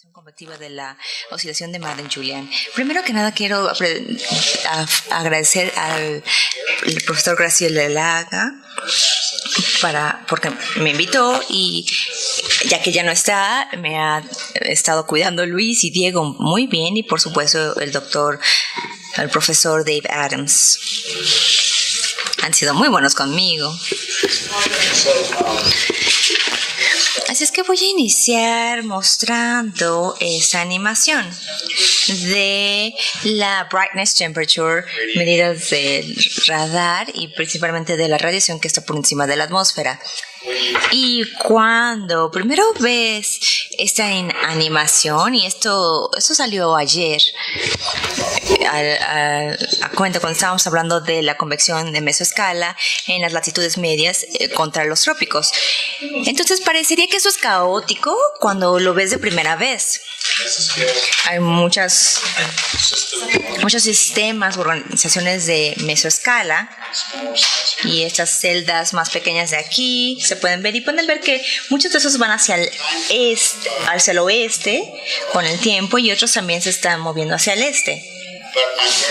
Convectiva de la oscilación de Madden-Julian. Primero que nada quiero agradecer al profesor Graciela Laga porque me invitó y ya que ya no está, me ha estado cuidando Luis y Diego muy bien y por supuesto el profesor Dave Adams. Han sido muy buenos conmigo. Así es que voy a iniciar mostrando esta animación de la brightness temperature, medidas del radar y principalmente de la radiación que está por encima de la atmósfera. Y cuando primero ves esta animación, y esto salió ayer, a cuenta cuando estábamos hablando de la convección de mesoescala en las latitudes medias contra los trópicos. Entonces parecería que eso es caótico cuando lo ves de primera vez. Hay muchos sistemas, organizaciones de mesoescala y estas celdas más pequeñas de aquí se pueden ver y pueden ver que muchos de esos van hacia el oeste con el tiempo y otros también se están moviendo hacia el este.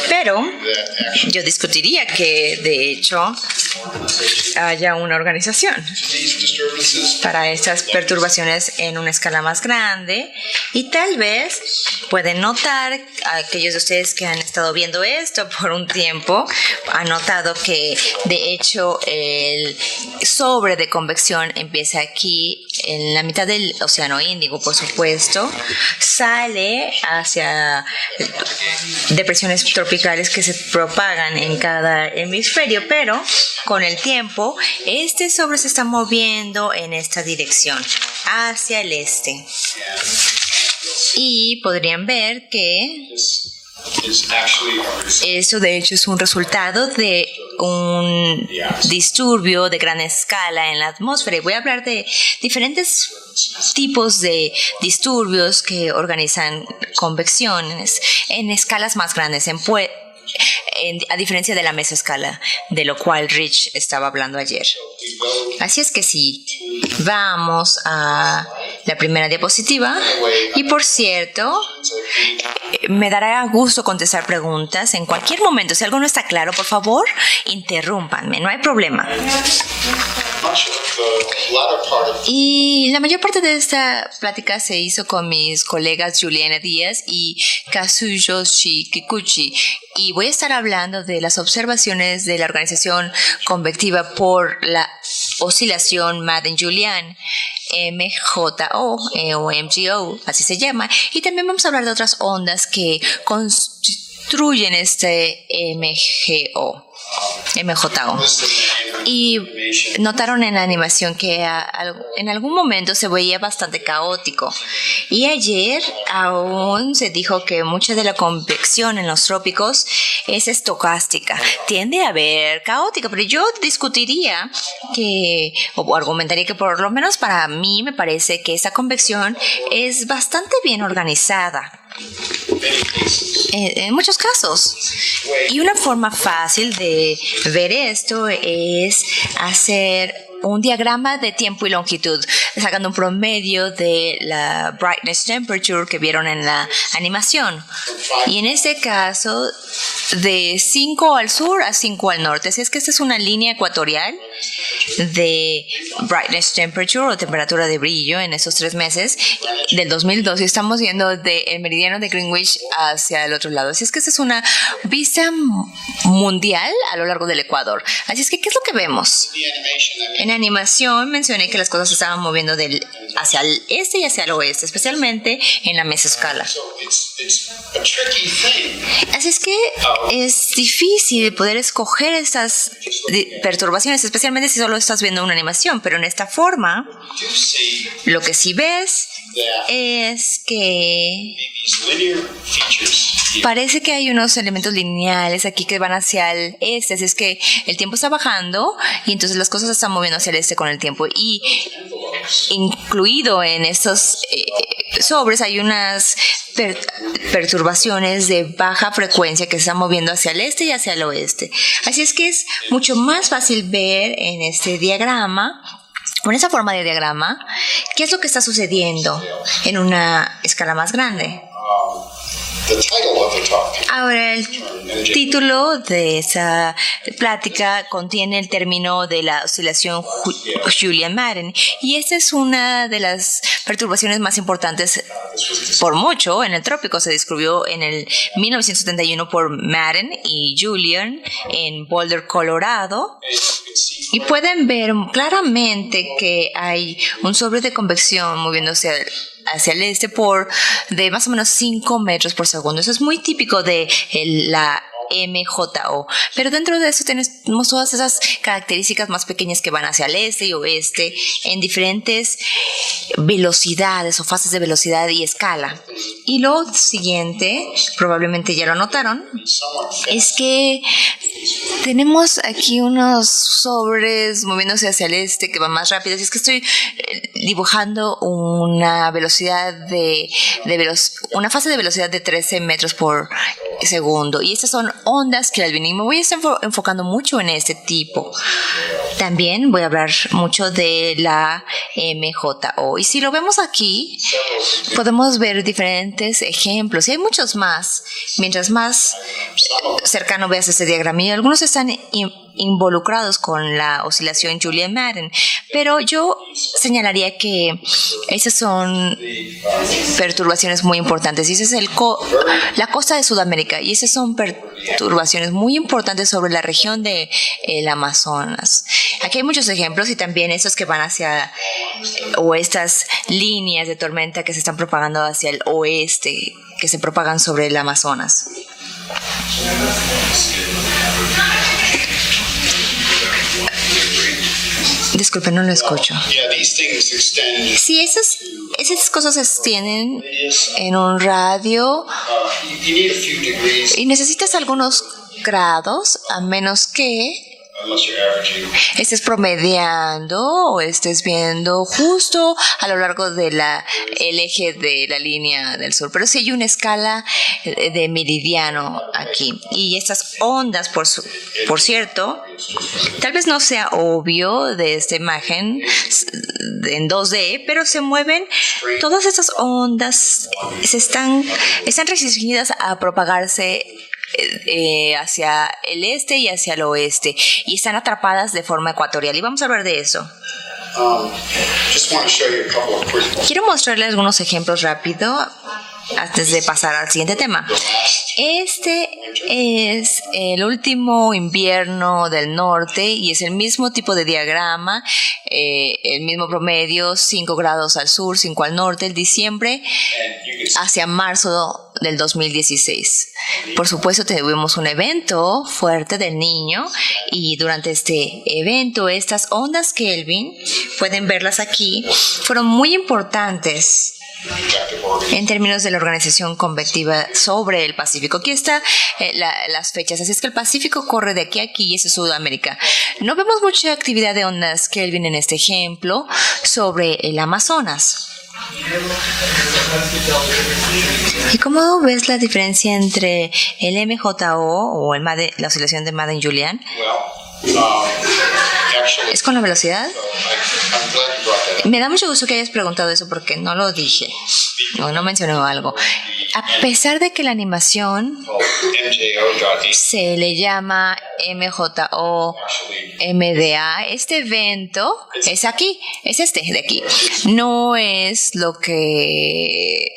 Pero yo discutiría que de hecho haya una organización para estas perturbaciones en una escala más grande y tal vez pueden notar, aquellos de ustedes que han estado viendo esto por un tiempo han notado que de hecho el sobre de convección empieza aquí en la mitad del océano Índico, por supuesto, sale hacia depresiones tropicales que se propagan en cada hemisferio, pero con el tiempo este sobre se está moviendo en esta dirección, hacia el este. Y podrían ver que eso de hecho es un resultado de un disturbio de gran escala en la atmósfera. Y voy a hablar de diferentes tipos de disturbios que organizan convecciones en escalas más grandes, a diferencia de la mesoescala, de lo cual Rich estaba hablando ayer. Así es que sí, vamos a la primera diapositiva. Y por cierto, me dará gusto contestar preguntas en cualquier momento. Si algo no está claro, por favor, interrúmpanme, no hay problema. Y la mayor parte de esta plática se hizo con mis colegas Juliana Díaz y Kazuyoshi Kikuchi. Y voy a estar hablando de las observaciones de la organización convectiva por la oscilación Madden-Julian, MJO o MGO, así se llama. Y también vamos a hablar de otras ondas que constituyen este MJO. Y notaron en la animación que en algún momento se veía bastante caótico. Y ayer aún se dijo que mucha de la convección en los trópicos es estocástica. Tiende a ver caótica, pero yo discutiría o argumentaría que por lo menos para mí me parece que esa convección es bastante bien organizada. En muchos casos. Y una forma fácil de ver esto es hacer un diagrama de tiempo y longitud, sacando un promedio de la brightness temperature que vieron en la animación. Y en este caso, de 5 al sur a 5 al norte. Así es que esta es una línea ecuatorial de brightness temperature o temperatura de brillo en esos 3 meses del 2002 y estamos yendo del meridiano de Greenwich hacia el otro lado. Así es que esta es una vista mundial a lo largo del Ecuador. Así es que, ¿qué es lo que vemos? En animación mencioné que las cosas se estaban moviendo hacia el este y hacia el oeste, especialmente en la mesoescala. Así es que es difícil poder escoger estas perturbaciones, especialmente si solo estás viendo una animación, pero en esta forma lo que sí ves es que parece que hay unos elementos lineales aquí que van hacia el este, así es que el tiempo está bajando y entonces las cosas se están moviendo hacia el este con el tiempo y incluido en estos sobres hay unas perturbaciones de baja frecuencia que se están moviendo hacia el este y hacia el oeste. Así es que es mucho más fácil ver en este diagrama Con esa forma de diagrama, ¿qué es lo que está sucediendo en una escala más grande? Ahora, el título de esa plática contiene el término de la oscilación Julian-Madden, y esta es una de las perturbaciones más importantes por mucho en el trópico. Se descubrió en el 1971 por Madden y Julian en Boulder, Colorado. Y pueden ver claramente que hay un sobre de convección moviéndose hacia el este de más o menos 5 metros por segundo. Eso es muy típico de la MJO. Pero dentro de eso tenemos todas esas características más pequeñas que van hacia el este y oeste en diferentes velocidades o fases de velocidad y escala. Y lo siguiente, probablemente ya lo notaron, es que tenemos aquí unos sobres moviéndose hacia el este que van más rápidos. Y es que estoy dibujando una velocidad una fase de velocidad de 13 metros por segundo. Y estas son ondas Kelvin. Y me voy a estar enfocando mucho en este tipo. También voy a hablar mucho de la MJO. Y si lo vemos aquí, podemos ver diferentes ejemplos. Y hay muchos más. Mientras más cercano veas este diagrama, y algunos están involucrados con la oscilación Julian-Madden, pero yo señalaría que esas son perturbaciones muy importantes, y esa es la costa de Sudamérica, y esas son perturbaciones muy importantes sobre la región de el Amazonas. Aquí hay muchos ejemplos, y también esos que van hacia o estas líneas de tormenta que se están propagando hacia el oeste, que se propagan sobre el Amazonas. Disculpe, no lo escucho. Sí, esas cosas se extienden en un radio y necesitas algunos grados, a menos que estés promediando o estés viendo justo a lo largo de el eje de la línea del sur. Pero sí hay una escala de meridiano aquí. Y estas ondas, por cierto, tal vez no sea obvio de esta imagen en 2D, pero se mueven. Todas estas ondas están restringidas a propagarse hacia el este y hacia el oeste, y están atrapadas de forma ecuatorial, y vamos a hablar de eso. Quiero mostrarles algunos ejemplos rápido antes de pasar al siguiente tema. Este es el último invierno del norte y es el mismo tipo de diagrama, el mismo promedio, 5 grados al sur, 5 al norte, el diciembre hacia marzo del 2016. Por supuesto, tuvimos un evento fuerte del Niño, y durante este evento estas ondas Kelvin, pueden verlas aquí, fueron muy importantes en términos de la organización convectiva sobre el Pacífico. Aquí están las fechas, así es que el Pacífico corre de aquí a aquí, y eso es Sudamérica. No vemos mucha actividad de ondas Kelvin en este ejemplo sobre el Amazonas. ¿Y cómo ves la diferencia entre el MJO o la oscilación de Madden-Julian? ¿Es con la velocidad? Me da mucho gusto que hayas preguntado eso, porque no lo dije. No mencioné algo. A pesar de que la animación se le llama MJO, MDA, este evento es aquí, es este de aquí. No es lo que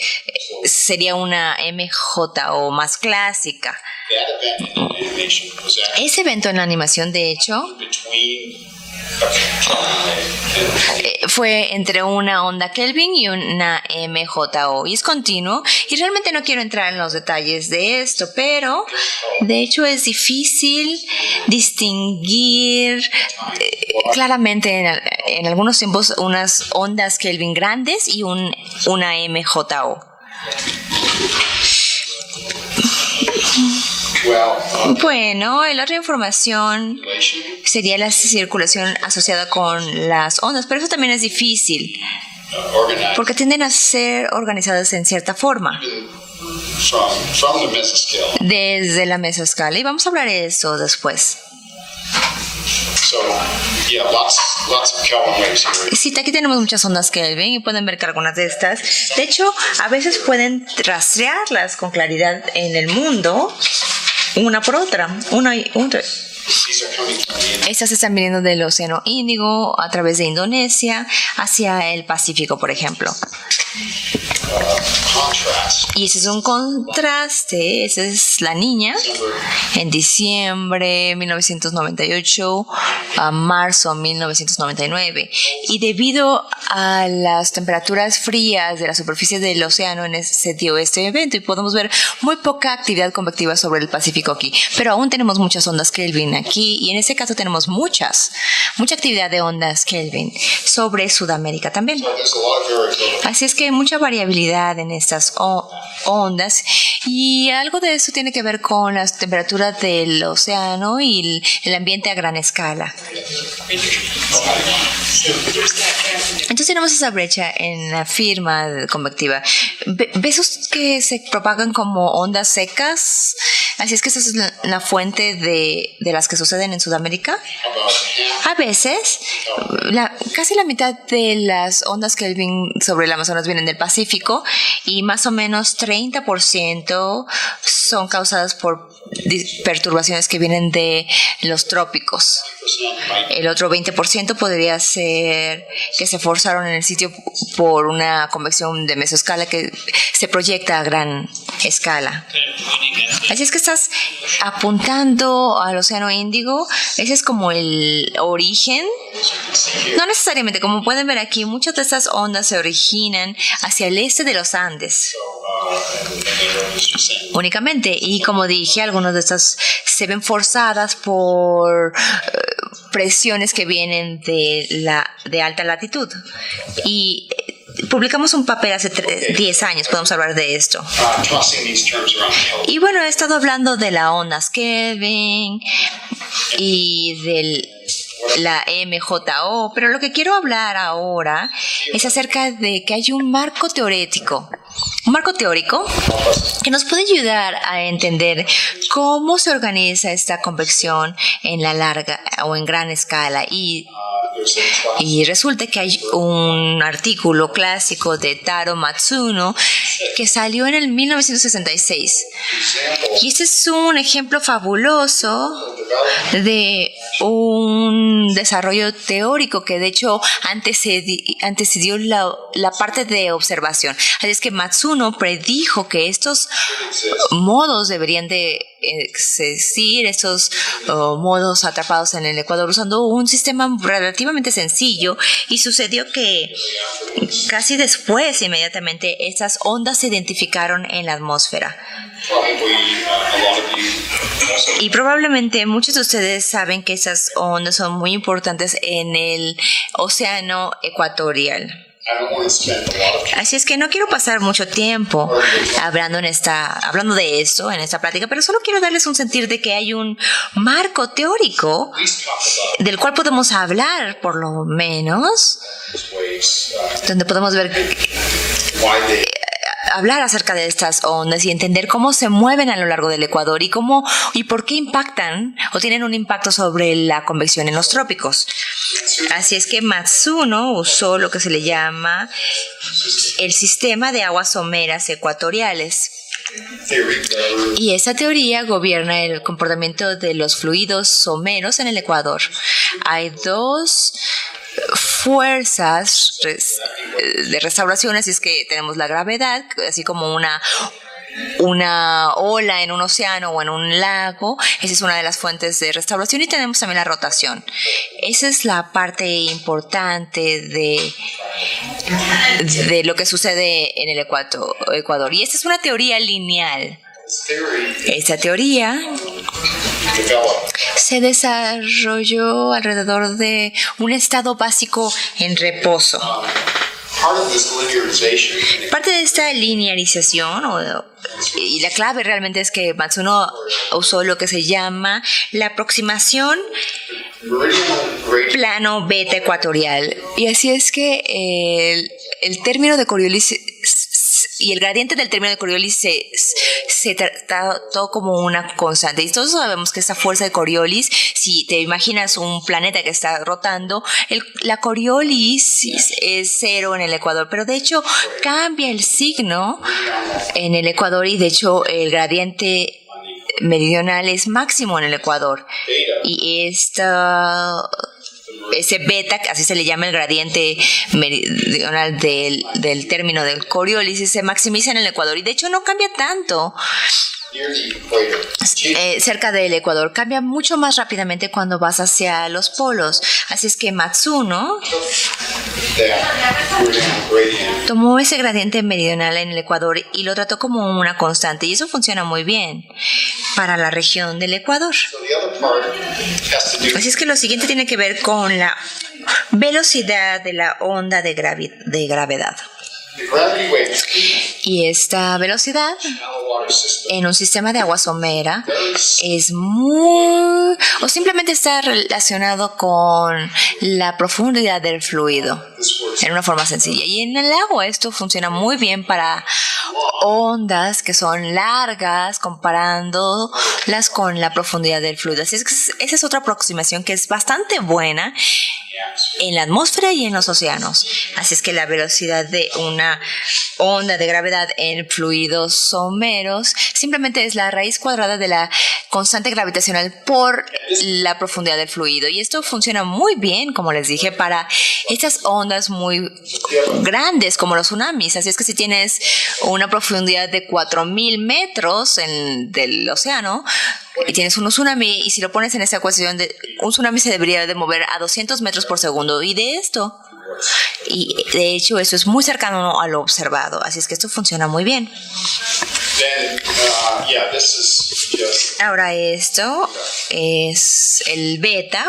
sería una MJO más clásica. Ese evento en la animación, de hecho, fue entre una onda Kelvin y una MJO, y es continuo, y realmente no quiero entrar en los detalles de esto, pero de hecho es difícil distinguir claramente en algunos tiempos unas ondas Kelvin grandes y una MJO. Bueno, la otra información sería la circulación asociada con las ondas, pero eso también es difícil porque tienden a ser organizadas en cierta forma desde la mesoscala, y vamos a hablar de eso después. Sí, aquí tenemos muchas ondas Kelvin y pueden ver que algunas de estas, de hecho, a veces pueden rastrearlas con claridad en el mundo, una por otra, una y otra. Estas están viniendo del Océano Índico a través de Indonesia hacia el Pacífico, por ejemplo. Y ese es un contraste, esa es la niña en diciembre de 1998 a marzo de 1999. Y debido a las temperaturas frías de la superficie del océano se dio este evento y podemos ver muy poca actividad convectiva sobre el Pacífico aquí. Pero aún tenemos muchas ondas Kelvin aquí y en este caso tenemos mucha actividad de ondas Kelvin sobre Sudamérica también. Así es que hay mucha variabilidad en estas ondas y algo de eso tiene que ver con las temperaturas del océano y el ambiente a gran escala. Entonces tenemos esa brecha en la firma convectiva. ¿Ves que se propagan como ondas secas? Así es que esa es la fuente de las que suceden en Sudamérica. A veces, casi la mitad de las ondas Kelvin sobre el Amazonas vienen del Pacífico y más o menos 30% son causadas por perturbaciones que vienen de los trópicos. El otro 20% podría ser que se forzaron en el sitio por una convección de mesoescala que se proyecta a gran escala. Así es que estás apuntando al Océano Índico. Ese es como el origen. No necesariamente, como pueden ver aquí, muchas de estas ondas se originan hacia el este de los Andes. Únicamente, y como dije, algunas de estas se ven forzadas por presiones que vienen de alta latitud. Y publicamos un papel hace 10 años, podemos hablar de esto. Y bueno, he estado hablando de las ondas Kelvin y del la MJO, pero lo que quiero hablar ahora es acerca de que hay un marco teórico que nos puede ayudar a entender cómo se organiza esta convección en la larga o en gran escala y resulta que hay un artículo clásico de Taro Matsuno que salió en el 1966 y este es un ejemplo fabuloso de un desarrollo teórico que de hecho antecedió la parte de observación. Así es que Matsuno predijo que estos modos deberían de existir, estos modos atrapados en el Ecuador usando un sistema relativamente sencillo, y sucedió que casi después, inmediatamente, estas ondas se identificaron en la atmósfera. Y probablemente muchos de ustedes saben que esas ondas son muy importantes en el océano ecuatorial. Así es que no quiero pasar mucho tiempo hablando de esto en esta plática, pero solo quiero darles un sentir de que hay un marco teórico del cual podemos hablar, por lo menos, donde podemos ver hablar acerca de estas ondas y entender cómo se mueven a lo largo del Ecuador y por qué impactan o tienen un impacto sobre la convección en los trópicos. Así es que Matsuno usó lo que se le llama el sistema de aguas someras ecuatoriales. Y esa teoría gobierna el comportamiento de los fluidos someros en el Ecuador. Hay dos fuerzas de restauración, así es que tenemos la gravedad, así como una ola en un océano o en un lago. Esa es una de las fuentes de restauración, y tenemos también la rotación. Esa es la parte importante de lo que sucede en el Ecuador. Y esta es una teoría lineal. Esta teoría se desarrolló alrededor de un estado básico en reposo. Parte de esta linearización, y la clave realmente es que Matsuno usó lo que se llama la aproximación plano beta ecuatorial. Y así es que el término de Coriolis y el gradiente del término de Coriolis se trató como una constante. Y todos sabemos que esta fuerza de Coriolis, si te imaginas un planeta que está rotando, la Coriolis es cero en el ecuador, pero de hecho cambia el signo en el ecuador y de hecho el gradiente meridional es máximo en el ecuador. Y ese beta, así se le llama el gradiente meridional del término del Coriolis, se maximiza en el ecuador y de hecho no cambia tanto. Cerca del ecuador cambia mucho más rápidamente cuando vas hacia los polos. Así es que Matsuno tomó ese gradiente meridional en el ecuador y lo trató como una constante, y eso funciona muy bien para la región del ecuador. Así es que lo siguiente tiene que ver con la velocidad de la onda de gravedad. Y esta velocidad en un sistema de agua somera es muy, o simplemente está relacionado con la profundidad del fluido en una forma sencilla. Y en el agua esto funciona muy bien para ondas que son largas comparándolas con la profundidad del fluido. Así es que esa es otra aproximación que es bastante buena en la atmósfera y en los océanos. Así es que la velocidad de una onda de gravedad en fluidos someros simplemente es la raíz cuadrada de la constante gravitacional por la profundidad del fluido. Y esto funciona muy bien, como les dije, para estas ondas muy grandes como los tsunamis. Así es que si tienes una profundidad de 4.000 metros del océano y tienes un tsunami, y si lo pones en esa ecuación, un tsunami se debería de mover a 200 metros por segundo. Y de hecho eso es muy cercano a lo observado. Así es que esto funciona muy bien. Ahora esto es el beta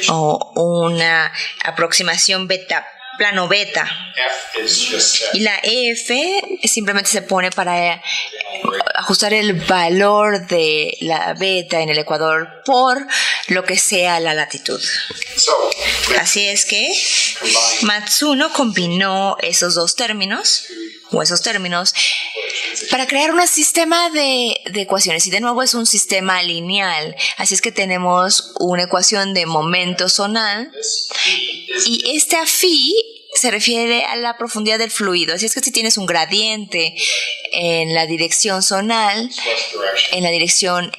o una aproximación beta, plano beta. Y la F simplemente se pone para ajustar el valor de la beta en el ecuador por lo que sea la latitud. Así es que Matsuno combinó esos términos para crear un sistema de ecuaciones, y de nuevo es un sistema lineal. Así es que tenemos una ecuación de momento zonal, y esta phi se refiere a la profundidad del fluido. Así es que si tienes un gradiente en la dirección zonal, en la dirección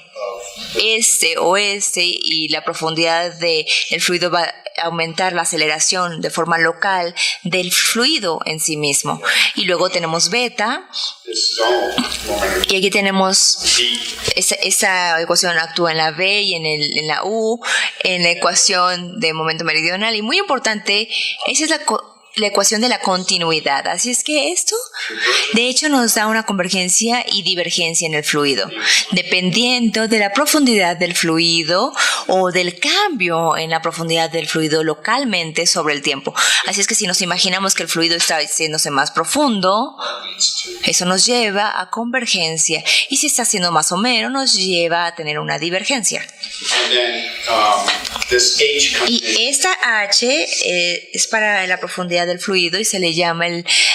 este-oeste, y la profundidad del fluido va a aumentar la aceleración de forma local del fluido en sí mismo. Y luego tenemos beta, y aquí tenemos esa ecuación actúa en la B y en la U, en la ecuación de momento meridional. Y muy importante, esa es la ecuación de la continuidad. Así es que esto, de hecho, nos da una convergencia y divergencia en el fluido, dependiendo de la profundidad del fluido o del cambio en la profundidad del fluido localmente sobre el tiempo. Así es que si nos imaginamos que el fluido está haciéndose más profundo, eso nos lleva a convergencia, y si está haciendo más somero, nos lleva a tener una divergencia. Y esta H es para la profundidad del fluido y se le llama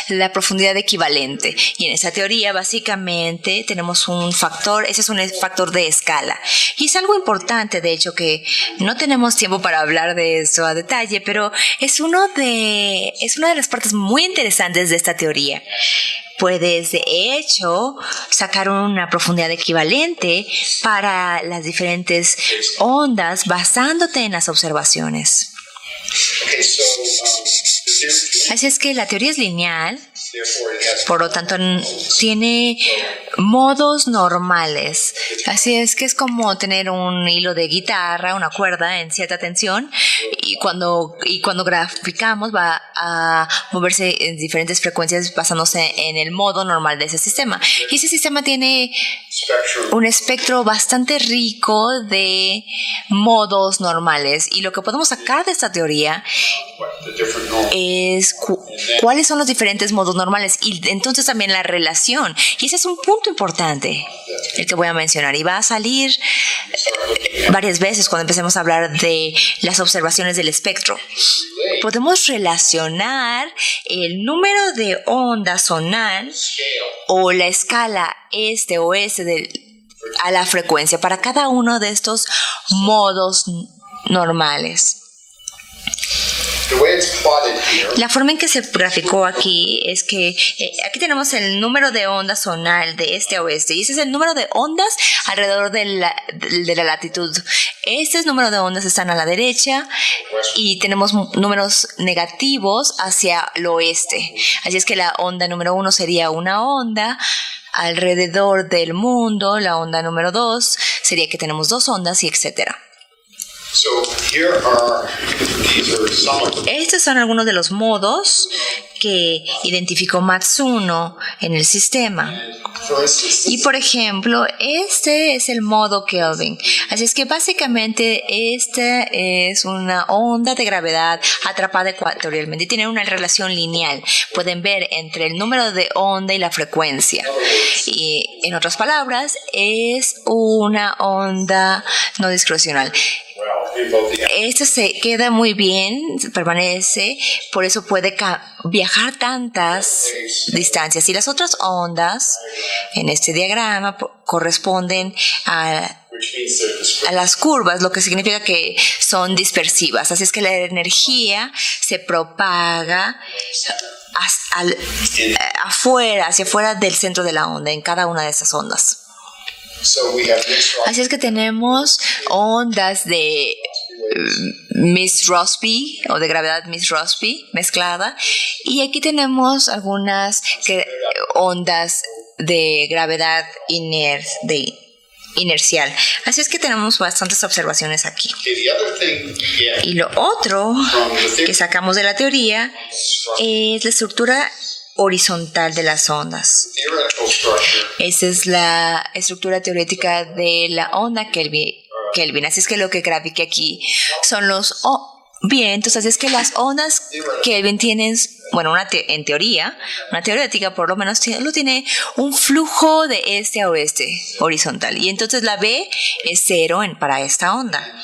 la profundidad equivalente. Y en esa teoría básicamente tenemos un factor, ese es un factor de escala. Y es algo importante, de hecho, que no tenemos tiempo para hablar de eso a detalle, pero es una de las partes muy interesantes de esta teoría. Puedes, de hecho, sacar una profundidad equivalente para las diferentes ondas basándote en las observaciones. Así es que la teoría es lineal, por lo tanto tiene modos normales. Así es que es como tener un hilo de guitarra, una cuerda en cierta tensión, y cuando graficamos va a moverse en diferentes frecuencias basándose en el modo normal de ese sistema. Y ese sistema tiene un espectro bastante rico de modos normales, y lo que podemos sacar de esta teoría es cuáles son los diferentes modos normales, y entonces también la relación. Y ese es un punto importante el que voy a mencionar, y va a salir varias veces cuando empecemos a hablar de las observaciones del espectro. podemos relacionar el número de onda zonal o la escala este-oeste a la frecuencia para cada uno de estos modos normales. La forma en que se graficó aquí es que aquí tenemos el número de ondas zonal de este a oeste y ese es el número de ondas alrededor de la latitud. Este número de ondas están a la derecha y tenemos números negativos hacia el oeste. Así es que la onda número 1 sería una onda alrededor del mundo, la onda número 2 sería que tenemos 2 ondas y etcétera. Estos son algunos de los modos que identificó Matsuno en el sistema. Y por ejemplo, este es el modo Kelvin. Así es que básicamente esta es una onda de gravedad atrapada ecuatorialmente y tiene una relación lineal. Pueden ver entre el número de onda y la frecuencia. Y en otras palabras, es una onda no discrecional. Este se queda muy bien, permanece, por eso puede viajar tantas distancias. Y las otras ondas en este diagrama corresponden a las curvas, lo que significa que son dispersivas. Así es que la energía se propaga hacia afuera del centro de la onda, en cada una de esas ondas. Así es que tenemos ondas de Miss-Rossby o de gravedad Miss-Rossby mezclada y aquí tenemos algunas ondas de gravedad inercial. Así es que tenemos bastantes observaciones aquí. Y lo otro que sacamos de la teoría es la estructura horizontal de las ondas. Esa es la estructura teórica de la onda Kelvin. Así es que lo que grafiqué aquí son los vientos. Así es que las ondas Kelvin tienen, bueno, en teoría, una teorética por lo menos, tiene un flujo de este a oeste horizontal. Y entonces la B es 0 para esta onda.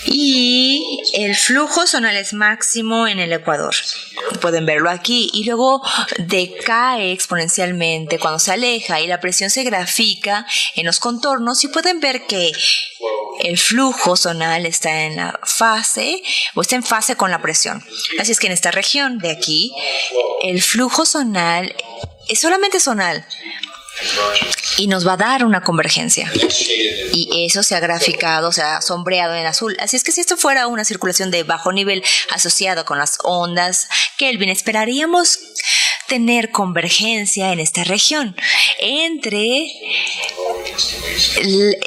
Y el flujo zonal es máximo en el ecuador. Pueden verlo aquí. Y luego decae exponencialmente cuando se aleja y la presión se grafica en los contornos. Y pueden ver que el flujo zonal está en fase con la presión. Así es que en esta región de aquí, el flujo zonal es solamente zonal. Y nos va a dar una convergencia. Y eso se ha graficado, se ha sombreado en azul. Así es que si esto fuera una circulación de bajo nivel asociado con las ondas Kelvin, esperaríamos tener convergencia en esta región entre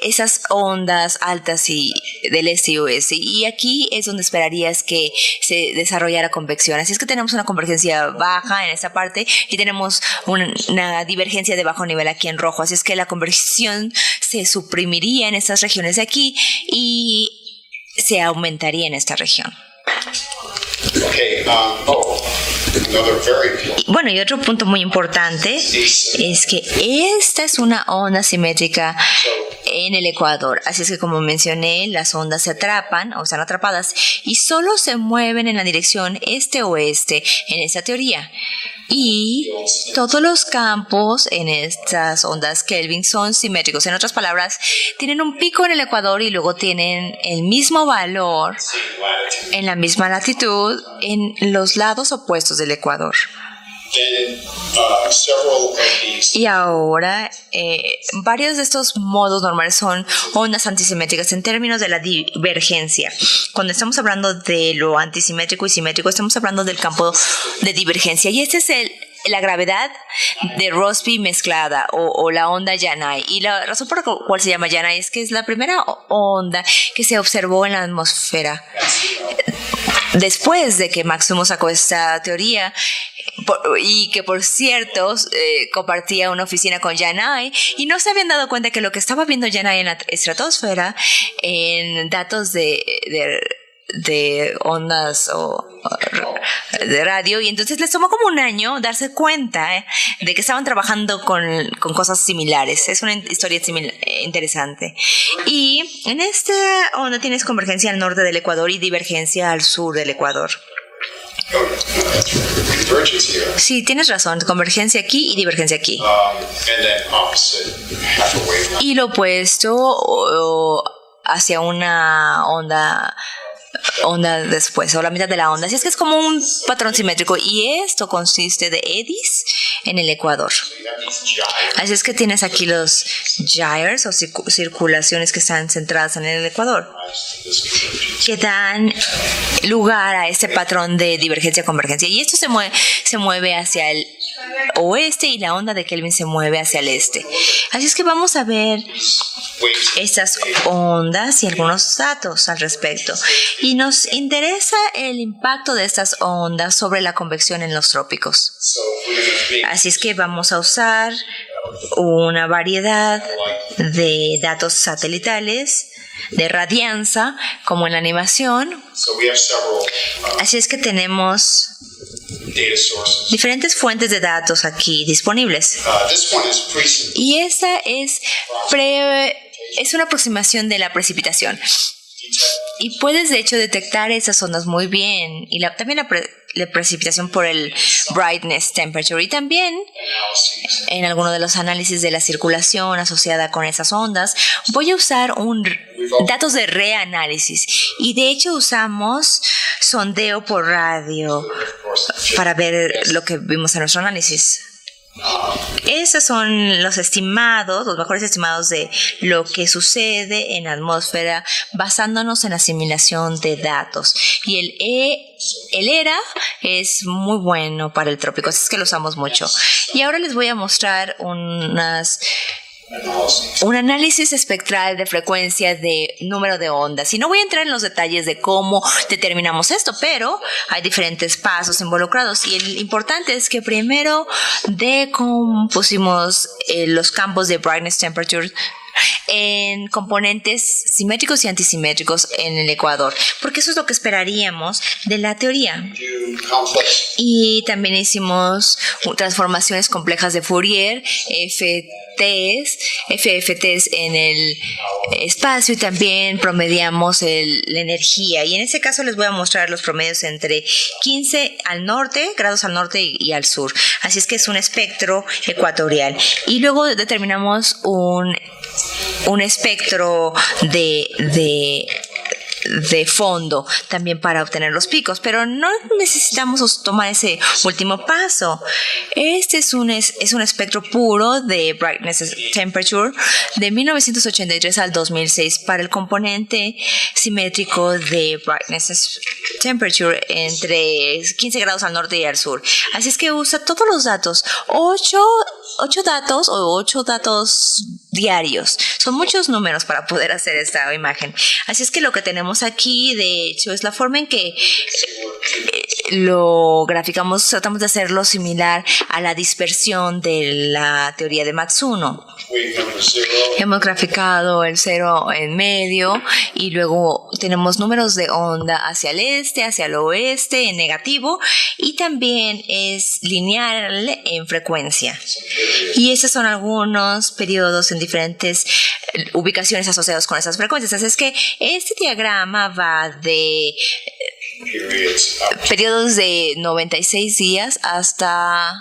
esas ondas altas y del este y oeste. Y aquí es donde esperarías que se desarrollara convección. Así es que tenemos una convergencia baja en esta parte y tenemos una divergencia de bajo nivel aquí en rojo. Así es que la conversión se suprimiría en estas regiones de aquí y se aumentaría en esta región. Bueno, y otro punto muy importante es que esta es una onda simétrica en el ecuador. Así es que, como mencioné, las ondas se atrapan o están atrapadas y solo se mueven en la dirección este-oeste en esta teoría. Y todos los campos en estas ondas Kelvin son simétricos. En otras palabras, tienen un pico en el ecuador y luego tienen el mismo valor en la misma latitud en los lados opuestos del ecuador. Y ahora, varios de estos modos normales son ondas antisimétricas en términos de la divergencia. Cuando estamos hablando de lo antisimétrico y simétrico, estamos hablando del campo de divergencia. Y este es la gravedad de Rossby mezclada o la onda Yanai. Y la razón por la cual se llama Yanai es que es la primera onda que se observó en la atmósfera. Después de que Matsuno sacó esta teoría, y que por cierto compartía una oficina con Yanai, y no se habían dado cuenta que lo que estaba viendo Yanai en la estratosfera, en datos de de ondas o de radio, y entonces les tomó como un año darse cuenta de que estaban trabajando con cosas similares. Es una historia interesante. Y en esta onda tienes convergencia al norte del Ecuador y divergencia al sur del Ecuador. Sí, tienes razón, convergencia aquí y divergencia aquí. Y lo opuesto hacia una onda después, o la mitad de la onda. Así es que es como un patrón simétrico, y esto consiste de eddies en el Ecuador. Así es que tienes aquí los gyres o circulaciones que están centradas en el Ecuador, que dan lugar a este patrón de divergencia-convergencia, y esto se mueve hacia el oeste, y la onda de Kelvin se mueve hacia el este. Así es que vamos a ver estas ondas y algunos datos al respecto. Y nos interesa el impacto de estas ondas sobre la convección en los trópicos. Así es que vamos a usar una variedad de datos satelitales de radianza, como en la animación. Así es que tenemos diferentes fuentes de datos aquí disponibles. Y esta es una aproximación de la precipitación. Y puedes de hecho detectar esas ondas muy bien, y también la precipitación por el brightness temperature, y también en alguno de los análisis de la circulación asociada con esas ondas voy a usar datos de reanálisis, y de hecho usamos sondeo por radio para ver lo que vimos en nuestro análisis. Esos son los mejores estimados de lo que sucede en la atmósfera, basándonos en la asimilación de datos. Y el ERA es muy bueno para el trópico, así es que lo usamos mucho. Y ahora les voy a mostrar un análisis espectral de frecuencia de número de ondas. Y no voy a entrar en los detalles de cómo determinamos esto, pero hay diferentes pasos involucrados. Y el importante es que primero decompusimos los campos de brightness temperature en componentes simétricos y antisimétricos en el Ecuador, porque eso es lo que esperaríamos de la teoría. Y también hicimos transformaciones complejas de Fourier, FFTs en el espacio, y también promediamos la energía. Y en este caso les voy a mostrar los promedios entre 15 grados al norte y al sur. Así es que es un espectro ecuatorial. Y luego determinamos un espectro de fondo también para obtener los picos, pero no necesitamos tomar ese último paso. Este es un espectro puro de brightness temperature de 1983 al 2006 para el componente simétrico de brightness temperature entre 15 grados al norte y al sur. Así es que usa todos los datos, 8 datos diarios. Son muchos números para poder hacer esta imagen. Así es que lo que tenemos aquí, de hecho, es la forma en que lo graficamos. Tratamos de hacerlo similar a la dispersión de la teoría de Matsuno. Hemos graficado el cero en medio, y luego tenemos números de onda hacia el este, hacia el oeste, en negativo, y también es lineal en frecuencia. Y esos son algunos periodos en diferentes ubicaciones asociados con esas frecuencias. Así es que este diagrama va de periodos de 96 días hasta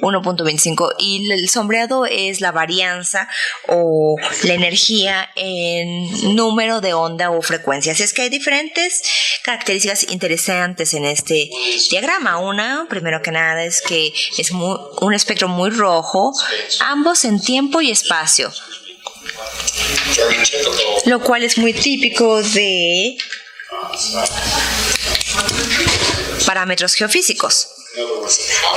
1.25, y el sombreado es la varianza o la energía en número de onda o frecuencia. Así es que hay diferentes características interesantes en este diagrama. Una, primero que nada, es que es un espectro muy rojo, ambos en tiempo y espacio, lo cual es muy típico de parámetros geofísicos.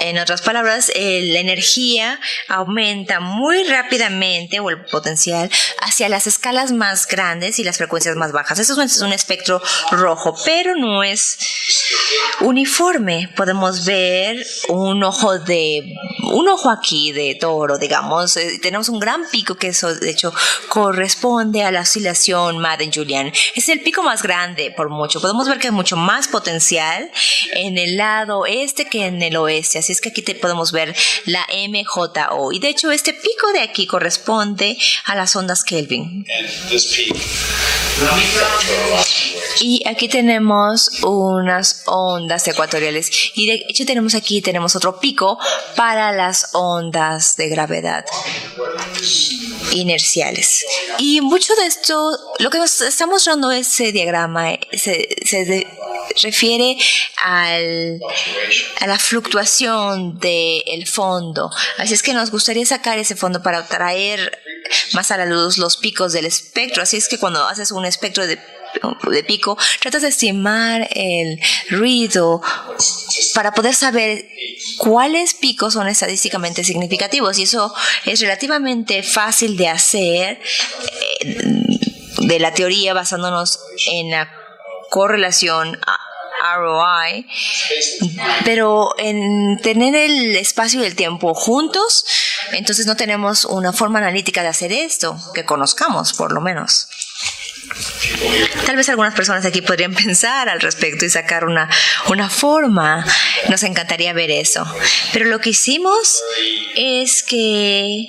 En otras palabras, la energía aumenta muy rápidamente, o el potencial, hacia las escalas más grandes y las frecuencias más bajas. Eso es un espectro rojo, pero no es uniforme. Podemos ver un ojo aquí de toro, digamos. Tenemos un gran pico que eso, de hecho, corresponde a la oscilación Madden-Julian. Es el pico más grande por mucho. Podemos ver que hay mucho más potencial en el lado este que en el oeste. Así es que aquí podemos ver la MJO. Y de hecho, este pico de aquí corresponde a las ondas Kelvin. Y aquí tenemos unas ondas ecuatoriales. Y de hecho tenemos otro pico para las ondas de gravedad inerciales. Y mucho de esto, lo que nos está mostrando ese diagrama se refiere a la fluctuación del fondo. Así es que nos gustaría sacar ese fondo para traer más a la luz los picos del espectro. Así es que cuando haces un espectro de pico, tratas de estimar el ruido para poder saber cuáles picos son estadísticamente significativos, y eso es relativamente fácil de hacer de la teoría basándonos en la correlación ROI, pero en tener el espacio y el tiempo juntos, entonces no tenemos una forma analítica de hacer esto, que conozcamos por lo menos. Tal vez algunas personas aquí podrían pensar al respecto y sacar una forma. Nos encantaría ver eso. Pero lo que hicimos es que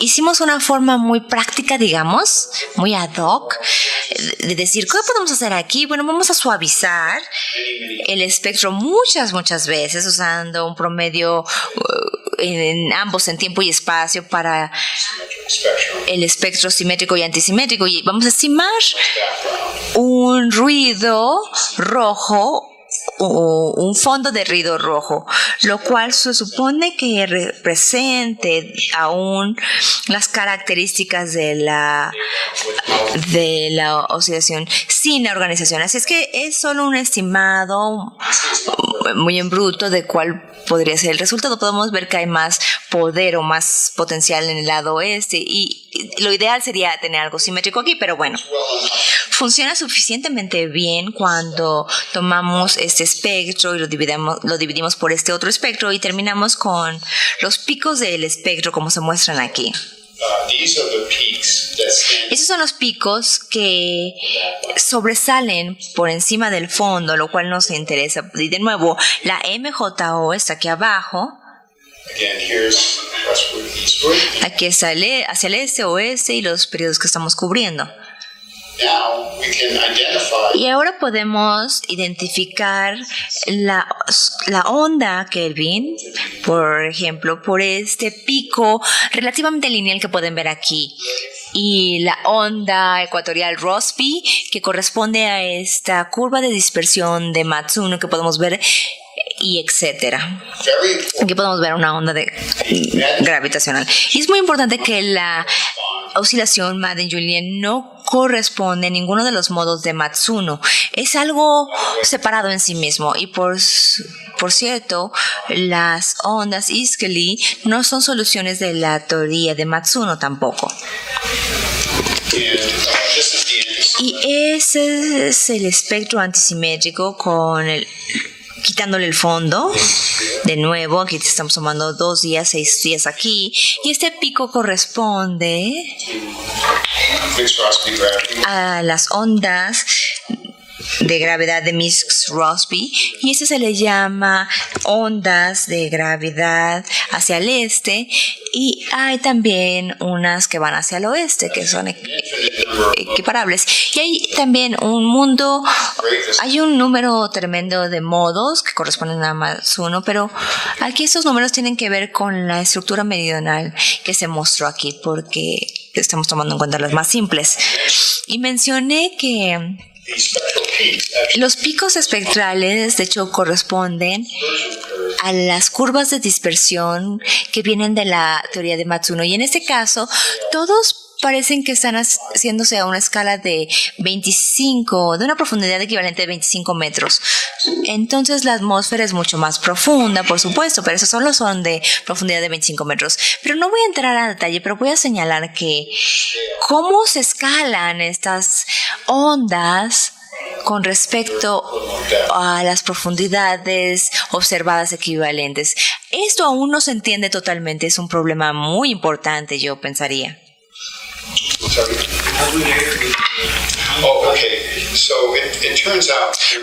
hicimos una forma muy práctica, digamos, muy ad hoc, de decir, ¿qué podemos hacer aquí? Bueno, vamos a suavizar el espectro muchas veces usando un promedio en ambos, en tiempo y espacio, para el espectro simétrico y antisimétrico, y vamos a estimar un ruido rojo o un fondo de ruido rojo, lo cual se supone que represente aún las características de la oscilación sin la organización. Así es que es solo un estimado muy en bruto de cuál podría ser el resultado. Podemos ver que hay más poder o más potencial en el lado oeste, y lo ideal sería tener algo simétrico aquí, pero bueno, funciona suficientemente bien cuando tomamos este espectro y lo dividimos por este otro espectro, y terminamos con los picos del espectro como se muestran aquí. Esos son los picos que sobresalen por encima del fondo, lo cual nos interesa. Y de nuevo, la MJO está aquí abajo. Aquí sale hacia el este, oeste y los periodos que estamos cubriendo. Y ahora podemos identificar la onda Kelvin, por ejemplo, por este pico relativamente lineal que pueden ver aquí, y la onda ecuatorial Rossby, que corresponde a esta curva de dispersión de Matsuno que podemos ver, y etcétera. Aquí podemos ver una onda gravitacional. Y es muy importante que la oscilación Madden-Julian no corresponde a ninguno de los modos de Matsuno. Es algo separado en sí mismo. Y por cierto, las ondas Iskely no son soluciones de la teoría de Matsuno tampoco. Y ese es el espectro antisimétrico quitándole el fondo. De nuevo, aquí estamos tomando 2 días, 6 días aquí, y este pico corresponde a las ondas de gravedad de Mixed-Rossby, y este se le llama ondas de gravedad hacia el este, y hay también unas que van hacia el oeste que son equiparables, y hay también hay un número tremendo de modos que corresponden a más uno, pero aquí estos números tienen que ver con la estructura meridional que se mostró aquí, porque estamos tomando en cuenta las más simples. Y mencioné que los picos espectrales, de hecho, corresponden a las curvas de dispersión que vienen de la teoría de Matsuno. Y en este caso, todos parecen que están haciéndose a una escala de 25, de una profundidad equivalente de 25 metros. Entonces la atmósfera es mucho más profunda, por supuesto, pero esos solo son de profundidad de 25 metros. Pero no voy a entrar a detalle, pero voy a señalar que cómo se escalan estas ondas con respecto a las profundidades observadas equivalentes. Esto aún no se entiende totalmente, es un problema muy importante, yo pensaría.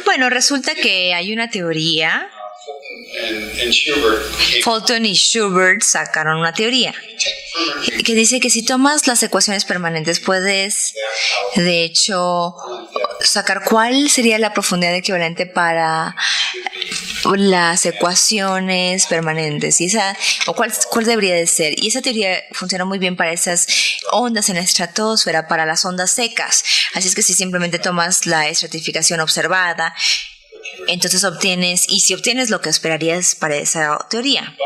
Bueno, resulta que hay una teoría. Fulton y Schubert sacaron una teoría que dice que si tomas las ecuaciones permanentes puedes, de hecho, sacar cuál sería la profundidad equivalente para las ecuaciones permanentes y cuál debería de ser. Y esa teoría funciona muy bien para esas ondas en la estratosfera, para las ondas secas. Así es que si simplemente tomas la estratificación observada, entonces si obtienes lo que esperarías para esa teoría.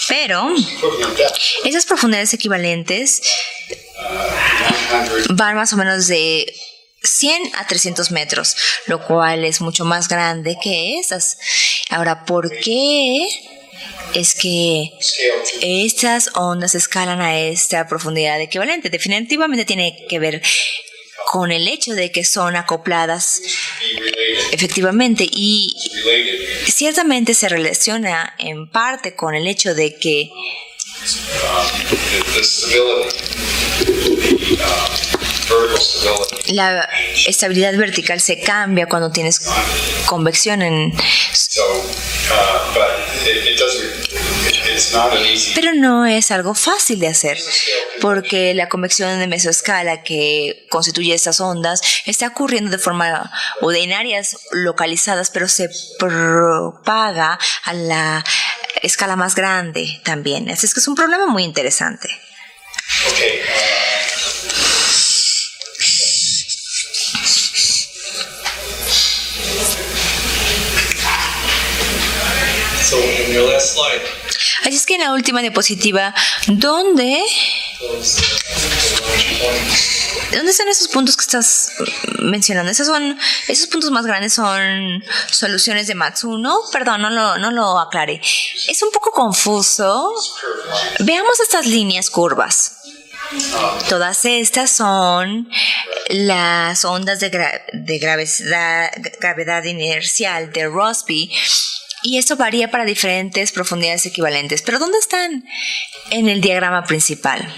Pero esas profundidades equivalentes van más o menos de 100 a 300 metros, lo cual es mucho más grande que esas. Ahora, ¿por qué es que estas ondas escalan a esta profundidad equivalente? Definitivamente tiene que ver con el hecho de que son acopladas efectivamente, y ciertamente se relaciona en parte con el hecho de que la estabilidad vertical se cambia cuando tienes convección pero no es algo fácil de hacer, porque la convección de mesoescala que constituye estas ondas está ocurriendo de forma o en áreas localizadas, pero se propaga a la escala más grande también. Así es que es un problema muy interesante. Okay. So in your last slide. Así es que en la última diapositiva, ¿dónde están esos puntos que estás mencionando? Esos puntos más grandes son soluciones de Matsuno. Perdón, no lo aclaré. Es un poco confuso. Veamos estas líneas curvas. Todas estas son las ondas de gravedad inercial de Rossby. Y esto varía para diferentes profundidades equivalentes. ¿Pero dónde están? En el diagrama principal.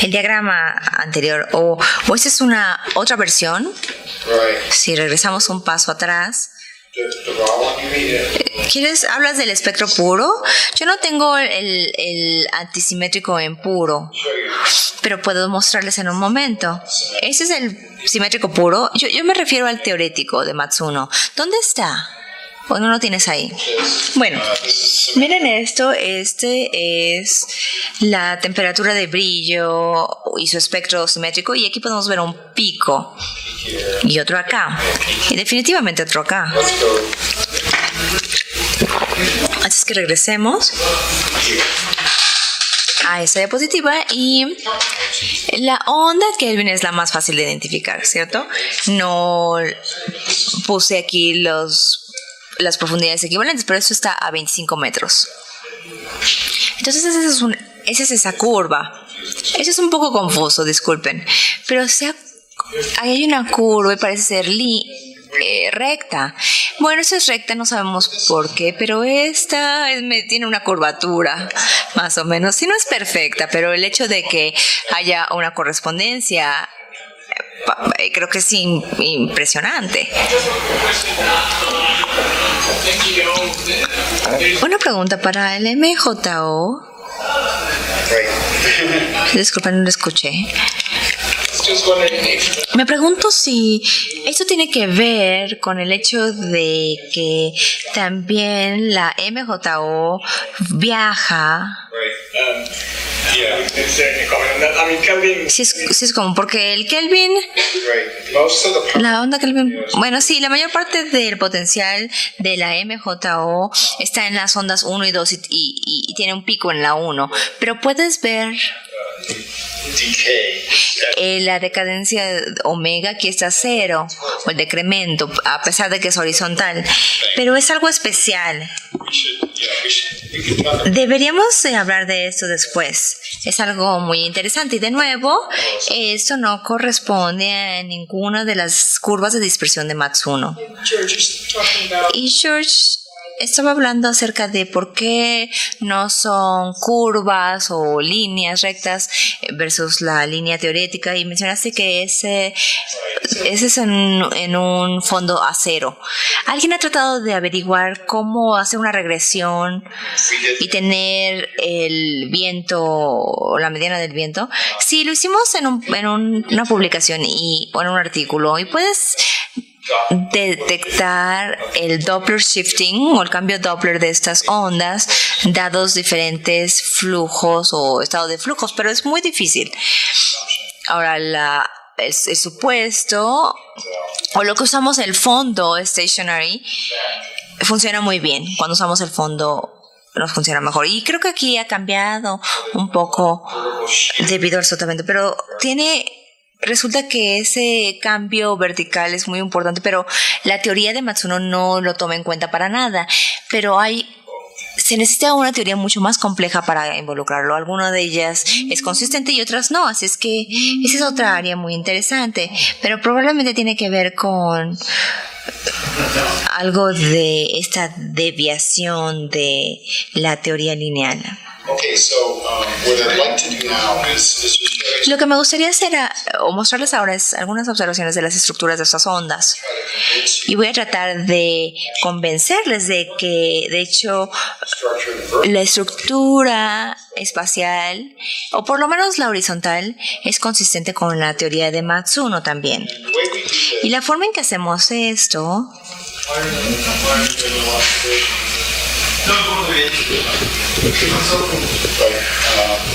El diagrama anterior. O esta es una otra versión. Si regresamos un paso atrás. ¿Hablas del espectro puro? Yo no tengo el antisimétrico en puro, pero puedo mostrarles en un momento. Ese es el simétrico puro. Yo me refiero al teorético de Matsuno. ¿Dónde está? ¿O no lo tienes ahí? Bueno, miren esto. Este es la temperatura de brillo y su espectro simétrico. Y aquí podemos ver un pico. Y otro acá. Y definitivamente otro acá. Así es que regresemos a esa diapositiva. Y la onda Kelvin es la más fácil de identificar, ¿cierto? No puse aquí las profundidades equivalentes, pero eso está a 25 metros. Entonces esa es esa curva. Eso es un poco confuso, disculpen. Pero ahí hay una curva y parece ser recta. Bueno, esa es recta, no sabemos por qué, pero esta tiene una curvatura, más o menos. Sí, no es perfecta, pero el hecho de que haya una correspondencia creo que es impresionante. Una pregunta para el MJO. Disculpen, no lo escuché. Me pregunto si esto tiene que ver con el hecho de que también la MJO viaja. Sí, es como porque el Kelvin, la onda Kelvin, bueno, sí, la mayor parte del potencial de la MJO está en las ondas 1 y 2 y tiene un pico en la 1, pero puedes ver decay. La decadencia omega aquí está cero, o el decremento, a pesar de que es horizontal, pero es algo especial. We can talk about Deberíamos hablar de esto después. Es algo muy interesante y de nuevo, esto no corresponde a ninguna de las curvas de dispersión de Matsuno. George is talking about Y George estaba hablando acerca de por qué no son curvas o líneas rectas versus la línea teorética y mencionaste que ese es en un fondo a cero. ¿Alguien ha tratado de averiguar cómo hacer una regresión y tener el viento o la mediana del viento? Sí, lo hicimos en una publicación o en un artículo y puedes detectar el Doppler shifting o el cambio Doppler de estas ondas dados diferentes flujos o estado de flujos, pero es muy difícil. Ahora, el supuesto o lo que usamos el fondo stationary funciona muy bien. Cuando usamos el fondo nos funciona mejor y creo que aquí ha cambiado un poco debido al soltamiento, pero resulta que ese cambio vertical es muy importante, pero la teoría de Matsuno no lo toma en cuenta para nada. Pero se necesita una teoría mucho más compleja para involucrarlo. Alguna de ellas es consistente y otras no. Así es que esa es otra área muy interesante. Pero probablemente tiene que ver con algo de esta deviación de la teoría lineal. okay, so what I'd like to do now is just Lo que me gustaría hacer o mostrarles ahora es algunas observaciones de las estructuras de estas ondas. Y voy a tratar de convencerles de que, de hecho, structure in the vertical. la estructura espacial, o por lo menos la horizontal, es consistente con la teoría de Matsuno también. The way we do this, Y la forma en que hacemos esto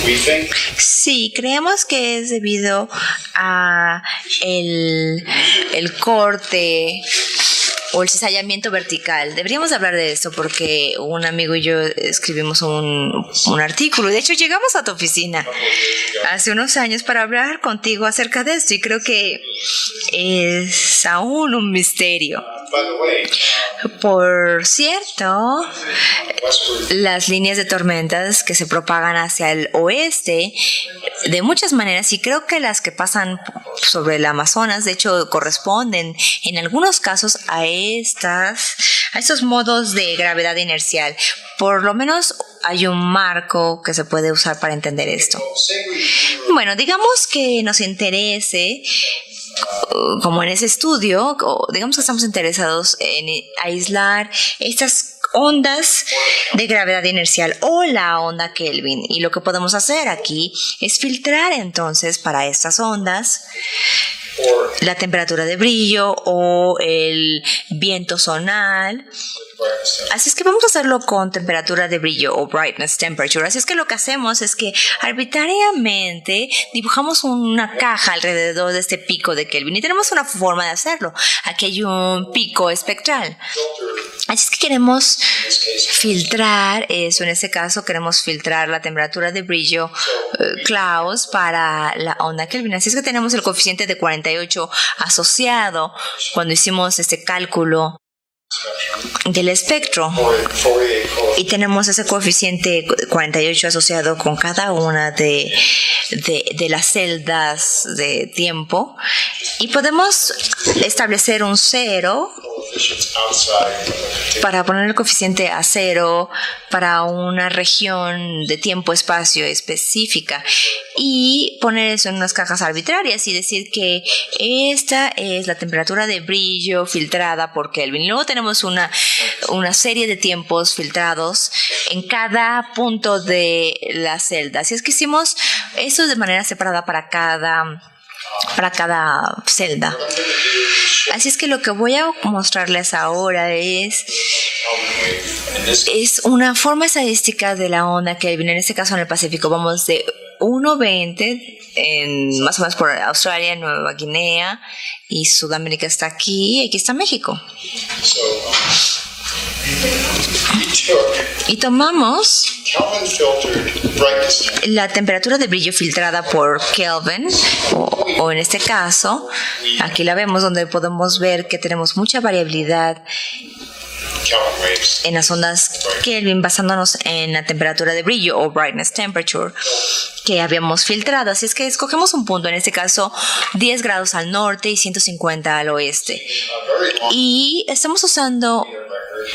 we think sí, creemos que es debido a el corte o el cizallamiento vertical. Deberíamos hablar de esto porque un amigo y yo escribimos un artículo y de hecho llegamos a tu oficina hace unos años para hablar contigo acerca de esto y creo que es aún un misterio. by the way, Por cierto, westward las líneas de tormentas que se propagan hacia el oeste de muchas maneras y creo que las que pasan sobre el Amazonas de hecho corresponden en algunos casos a estos modos de gravedad inercial. Por lo menos hay un marco que se puede usar para entender esto. say we Bueno, digamos que nos interese como en ese estudio, o digamos que estamos interesados en aislar estas ondas de gravedad inercial o la onda Kelvin. Y lo que podemos hacer aquí es filtrar entonces para estas ondas or la temperatura de brillo o el viento zonal. Así es que vamos a hacerlo con temperatura de brillo o brightness temperature. Así es que lo que hacemos es que arbitrariamente dibujamos una caja alrededor de este pico de Kelvin y tenemos una forma de hacerlo. Aquí hay un pico espectral. Así es que queremos filtrar eso. En este caso queremos filtrar la temperatura de brillo Klaus para la onda Kelvin. Así es que tenemos el coeficiente de 48 asociado cuando hicimos este cálculo del espectro. Fourier Y tenemos ese coeficiente 48 asociado con cada una de las celdas de tiempo. Y podemos establecer un cero coefficients outside para poner el coeficiente a cero para una región de tiempo-espacio específica y poner eso en unas cajas arbitrarias y decir que esta es la temperatura de brillo filtrada por Kelvin. Luego tenemos una serie de tiempos filtrados en cada punto de la celda. Así es que hicimos eso de manera separada para cada celda. Así es que lo que voy a mostrarles ahora es una forma estadística de la onda Kelvin. En este caso en el Pacífico vamos de 1.20 más o menos por Australia, Nueva Guinea y Sudamérica está aquí y aquí está México. we took Y tomamos Kelvin filtered brightness temperature. La temperatura de brillo filtrada por Kelvin, o en este caso, aquí la vemos donde podemos ver que tenemos mucha variabilidad Kelvin waves. en las ondas Kelvin basándonos en la temperatura de brillo o brightness temperature que habíamos filtrado. Así es que escogemos un punto, en este caso 10 grados al norte y 150 al oeste. Very long Y estamos usando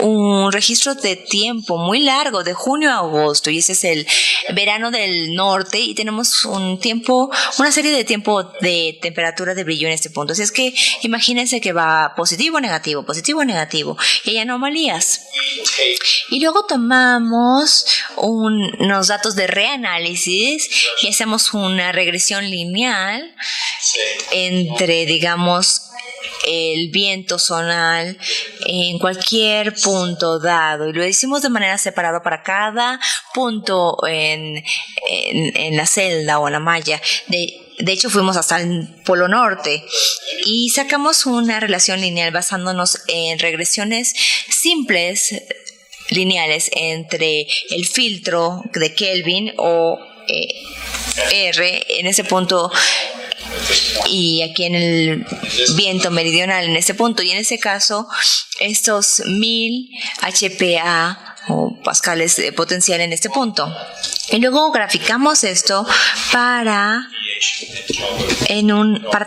un registro de tiempo muy largo, de junio a agosto, y ese es el verano del norte, y tenemos un tiempo, una serie de tiempo de temperatura de brillo en este punto. Así es que imagínense que va positivo, negativo, y hay anomalías. take Y luego tomamos unos datos de reanálisis y hacemos una regresión lineal entre, digamos, el viento zonal en cualquier punto dado, y lo hicimos de manera separada para cada punto en la celda o en la malla. De hecho, fuimos hasta el Polo Norte y sacamos una relación lineal basándonos en regresiones simples lineales entre el filtro de Kelvin o R en ese punto y aquí en el viento meridional en este punto, y en ese caso estos 1000 HPA o pascales de potencial en este punto. Y luego graficamos esto para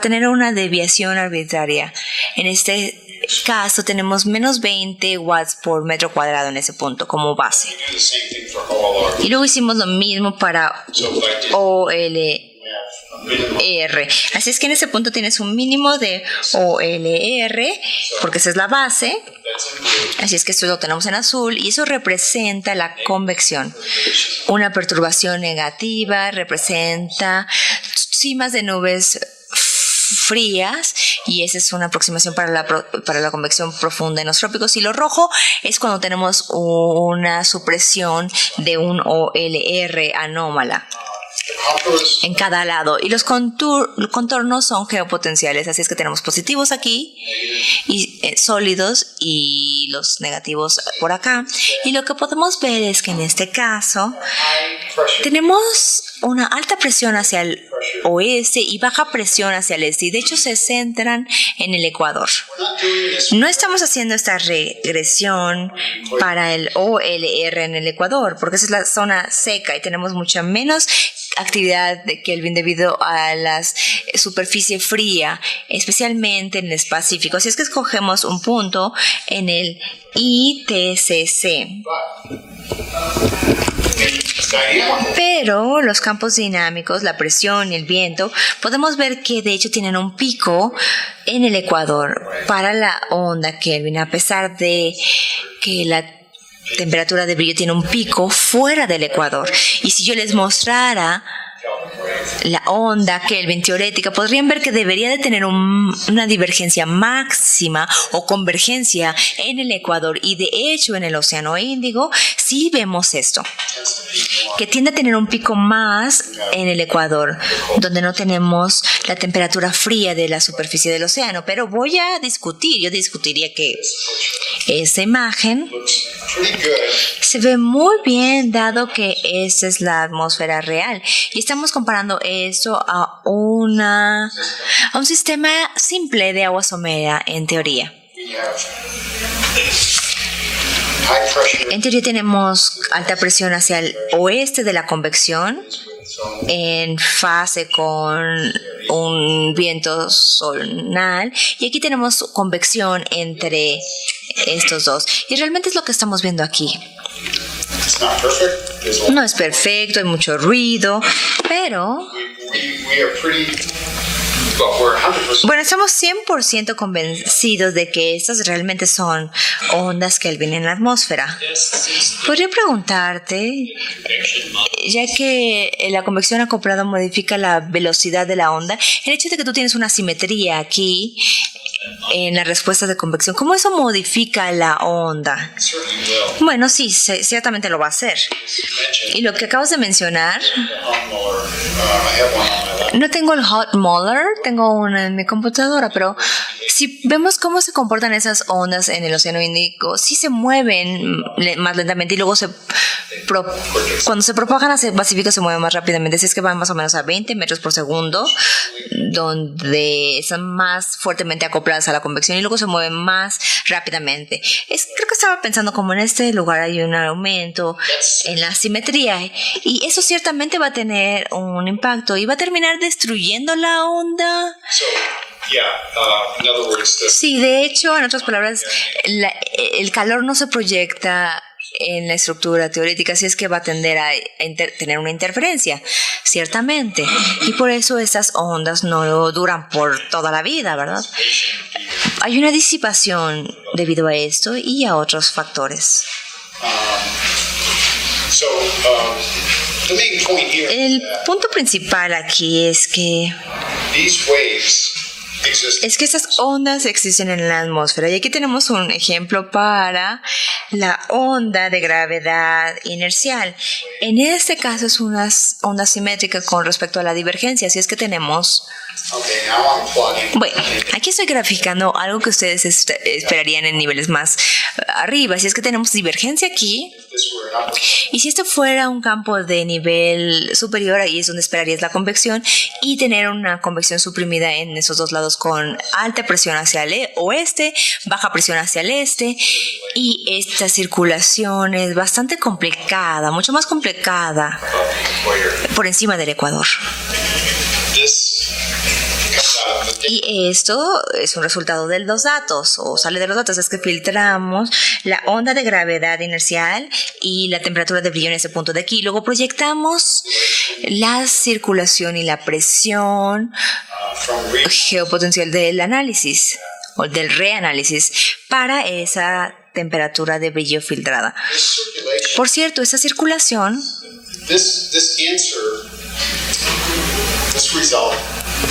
tener una desviación arbitraria. En este caso tenemos menos 20 watts por metro cuadrado en ese punto como base. do the same thing for OLR. Y luego hicimos lo mismo para So if I did OLR. a minimum Así es que en ese punto tienes un mínimo de OLR, porque esa es la base. that's in blue, Así es que esto lo tenemos en azul y eso representa la convección. Una perturbación negativa representa cimas de nubes frías, y esa es una aproximación para la convección profunda en los trópicos, y lo rojo es cuando tenemos una supresión de un OLR anómala contours en cada lado, y los contornos son geopotenciales, así es que tenemos positivos aquí y sólidos y los negativos por acá. Y lo que podemos ver es que en este caso high pressure tenemos una alta presión hacia el oeste y baja presión hacia el este, y de hecho se centran en el ecuador. we're not doing this No estamos haciendo esta regresión para el OLR en el ecuador, porque esa es la zona seca y tenemos mucha menos actividad de Kelvin debido a la superficie fría, especialmente en el Pacífico. Así es que escogemos un punto en el ITCC. dynamical Pero los campos dinámicos, la presión y el viento, podemos ver que de hecho tienen un pico en el ecuador para la onda Kelvin, a pesar de que la temperatura de brillo tiene un pico fuera del ecuador. Y si yo les mostrara la onda Kelvin teorética, podrían ver que debería de tener una divergencia máxima o convergencia en el ecuador, y de hecho en el Océano Índico sí vemos esto, que tiende a tener un pico más en el ecuador, donde no tenemos la temperatura fría de la superficie del océano. Pero yo discutiría que esa imagen looks pretty good. se ve muy bien, dado que esa es la atmósfera real, y estamos comparando esto a un sistema simple de agua somera en teoría. We have high pressure En teoría tenemos alta presión hacia el oeste de la convección, en fase con un viento zonal, y aquí tenemos convección entre estos dos, y realmente es lo que estamos viendo aquí. it's not perfect. There's a No es perfecto, hay mucho ruido, pero we are pretty well, we're 100% bueno, estamos 100% convencidos de que estas realmente son ondas Kelvin en la atmósfera. Podría preguntarte, ya que la convección acoplada modifica la velocidad de la onda, el hecho de que tú tienes una simetría aquí en la respuesta de convección, ¿cómo eso modifica la onda? certainly will. Bueno, sí, ciertamente lo va a hacer. Y lo que acabas de mencionar, Muller, I have one on my lap. no tengo el Hot Muller, tengo una en mi computadora, pero Si vemos cómo se comportan esas ondas en el Océano Índico, sí se mueven más lentamente y luego cuando se propagan hacia el Pacífico se mueven más rápidamente. Así es que van más o menos a 20 metros por segundo, donde están más fuertemente acopladas a la convección y luego se mueven más rápidamente. Creo que estaba pensando como en este lugar hay un aumento en la simetría y eso ciertamente va a tener un impacto y va a terminar destruyendo la onda. So, yeah, in other words, Sí, de hecho, en otras palabras, el calor no se proyecta en la estructura teorética, así es que va a tender a tener una interferencia, ciertamente. Y por eso estas ondas no duran por toda la vida, ¿verdad? Hay una disipación debido a esto y a otros factores. the main point here El is that punto principal aquí es que these waves exist. estas ondas existen en la atmósfera y aquí tenemos un ejemplo para la onda de gravedad inercial. En este caso es una onda simétrica con respecto a la divergencia, así es que tenemos... Okay, now I'm plotting. Bueno, aquí estoy graficando algo que ustedes esperarían en niveles más arriba, así es que tenemos divergencia aquí. If this were an upper Y si esto fuera un campo de nivel superior, ahí es donde esperarías la convección y tener una convección suprimida en esos dos lados con alta presión hacia el oeste, baja presión hacia el este y esta circulación es bastante complicada, mucho más complicada equator. por encima del ecuador. This comes out of the Y esto es un resultado de los datos, o sale de los datos, es que filtramos la onda de gravedad inercial y la temperatura de brillo en ese punto de aquí. Luego proyectamos la circulación y la presión from reading geopotencial del análisis o del reanálisis para esa temperatura de brillo filtrada. this circulation. Por cierto, esa circulación, This answer, this result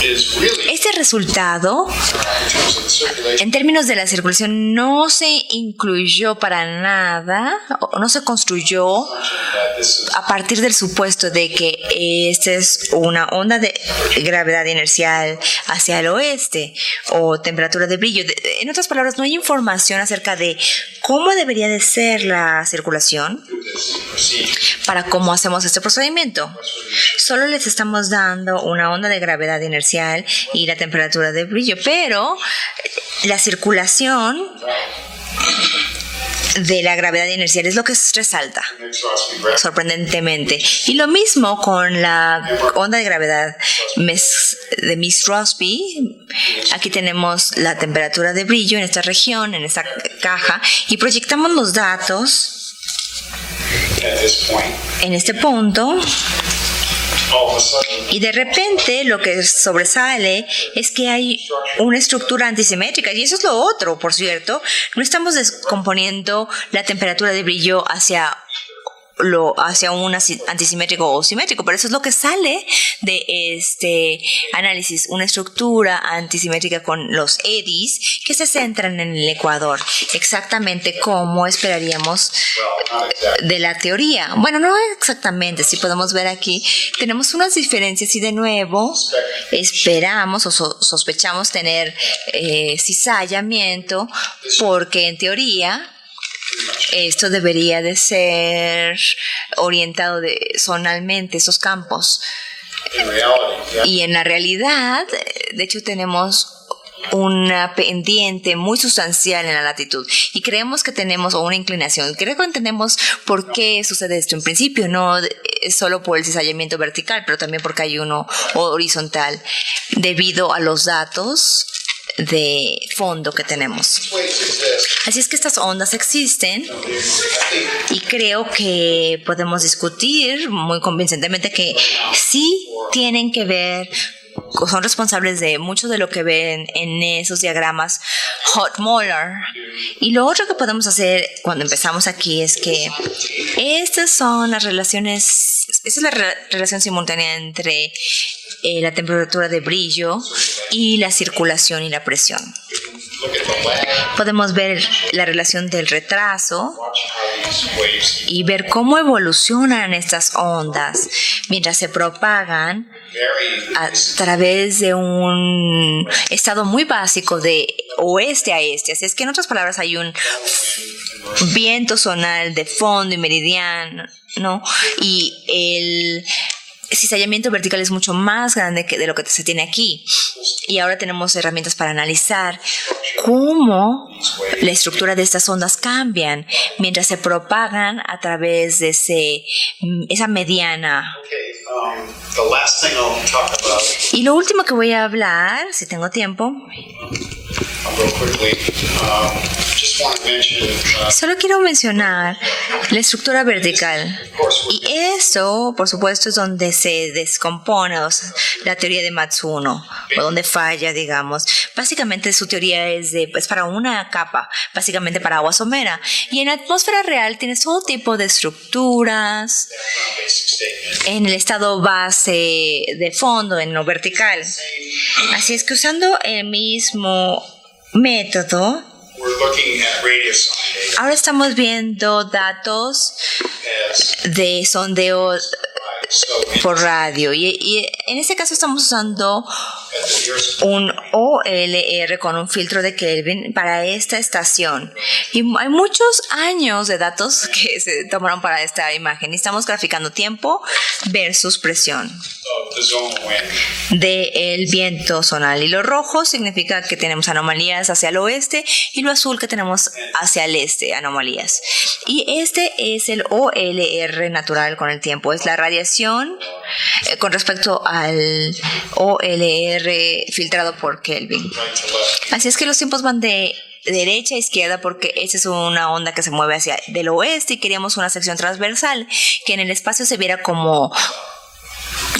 is really este resultado in terms of the circulation. en términos de la circulación no se incluyó para nada, o no se construyó That this is a partir del supuesto de que esta es una onda de gravedad inercial hacia el oeste o temperatura de brillo. En otras palabras, no hay información acerca de cómo debería de ser la circulación this procedure. para cómo hacemos este procedimiento. Solo les estamos dando una onda de gravedad inercial y la temperatura de brillo, pero la circulación de la gravedad inercial es lo que resalta Makes us be rapid. sorprendentemente. Y lo mismo con la onda de gravedad de Miss-Rossby. Aquí tenemos la temperatura de brillo en esta región, en esta caja, y proyectamos los datos At this point, en este punto. all of a sudden, Y de repente lo que sobresale es que hay una estructura antisimétrica. Y eso es lo otro, por cierto. No estamos descomponiendo la temperatura de brillo hacia un antisimétrico o simétrico, pero eso es lo que sale de este análisis, una estructura antisimétrica con los eddies que se centran en el ecuador, exactamente como esperaríamos well, not exactly. de la teoría. Bueno, no exactamente, si podemos ver aquí, tenemos unas diferencias y de nuevo esperamos o sospechamos tener cizallamiento porque en teoría esto debería de ser orientado zonalmente, esos campos. In reality, yeah. Y en la realidad, de hecho, tenemos una pendiente muy sustancial en la latitud y creemos que tenemos una inclinación. Creo que entendemos por qué sucede esto en principio, no es solo por el cizallamiento vertical, pero también porque hay uno horizontal debido a los datos de fondo que tenemos. Waves exist. Así es que estas ondas existen I think y creo que podemos discutir muy convincentemente que sí tienen que ver, son responsables de mucho de lo que ven en esos diagramas Hot-Molar. Y lo otro que podemos hacer cuando empezamos aquí es que estas son las relaciones, esta es la relación simultánea entre la temperatura de brillo y la circulación y la presión. look at the lag, Podemos ver la relación del retraso watch how these waves y ver cómo evolucionan estas ondas mientras se propagan vary. a través de un estado muy básico de oeste a este. Así es que en otras palabras hay un viento zonal de fondo y meridiano, ¿no? Y el cizallamiento vertical es mucho más grande de lo que se tiene aquí. Y ahora tenemos herramientas para analizar cómo la estructura de estas ondas cambian mientras se propagan a través de esa mediana. The last thing I'll talk about, Y lo último que voy a hablar, si tengo tiempo, real quickly, just want to mention, solo quiero mencionar la estructura vertical. Y eso, por supuesto, es donde se descompone la teoría de Matsuno, o donde falla, digamos. Básicamente su teoría es para una capa, básicamente para agua somera. Y en la atmósfera real tienes todo tipo de estructuras basic statement. en el estado base de fondo, en lo vertical. Así es que usando el mismo método, We're looking at radius sonding ahora estamos viendo datos as de sondeo so por radio y en este caso estamos usando at the nearest un OLR con un filtro de Kelvin para esta estación y hay muchos años de datos que se tomaron para esta imagen y estamos graficando tiempo versus presión of the zonal wind. del viento zonal y lo rojo significa que tenemos anomalías hacia el oeste y lo azul que tenemos hacia el este, anomalías. Y este es el OLR natural con el tiempo, es la radiación con respecto al OLR filtrado por Kelvin. Right to left. Así es que los tiempos van de derecha a izquierda porque esa es una onda que se mueve hacia del oeste y queríamos una sección transversal que en el espacio se viera como...